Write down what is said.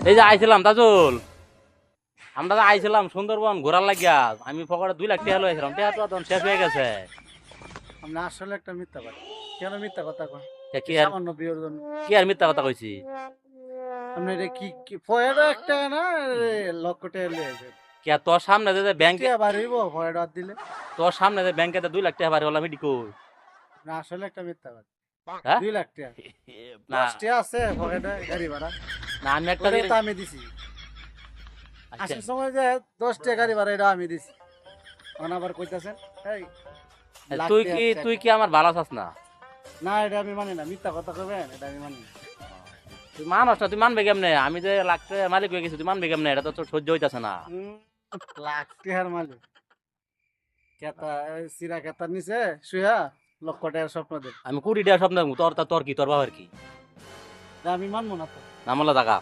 এই যে আইছিলাম তাজুল, আমরা তো আইছিলাম সুন্দরবন ঘোরার লাগিয়া। আমি পকেটে 2 লাখ টাকা লইছিলাম, টাকা তো তখন শেষ হয়ে গেছে। আপনি আসলে একটা মিথ্যা কথা। কেন মিথ্যা কথা কন? তা এই সামান্য বিয়ের জন্য। কি আর মিথ্যা কথা কইছি? আপনি এটা কি ফয়েরও একটা না লক্ষ টাকা লিয়ে আইছেন। কে তোর সামনে যে ব্যাংকে, টিয়া বাড়িব ফয়ের হাত দিলে। তোর সামনে যে ব্যাংকে 2 লাখ টাকা বাড়ি হলাম এটি কই? না আসলে একটা মিথ্যা কথা। হ্যাঁ 2 লাখ টাকা। না 10 টাকা আছে পকেটে গাড়ি ভাড়া। না, আমি একটা ওটা জিনিস। তো আমি দিছি। আচ্ছা, আসার সময় যে 10 টাকা গাড়ি ভাড়া এটা আমি দিছি। এখন আবার কইতাছেন এই লাখ তুই টাকা কি check। তুই কি আমার ভালো আছিস না? না এটা আমি মানি না। মিথ্যা কথা কইবেন এটা আমি মানি না। তুই মানুষ না, তুই মানবে কেমনে? আমি যে লাখ টাকার মালিক হয়ে গেছি, তুই মানবে কেমনে? এটা তো তোর সহ্য হইতাছে না। উম, লাখ টাকার মালিক। কেতা সিরা কেতার নিচে শুয়া লক্ষ টাকার স্বপ্ন দেখ। আমি 20 টাকা স্বপ্ন দেখবো, তোর কি তোর বাবার কি? আমি মানবো না তো। নামলা টাকা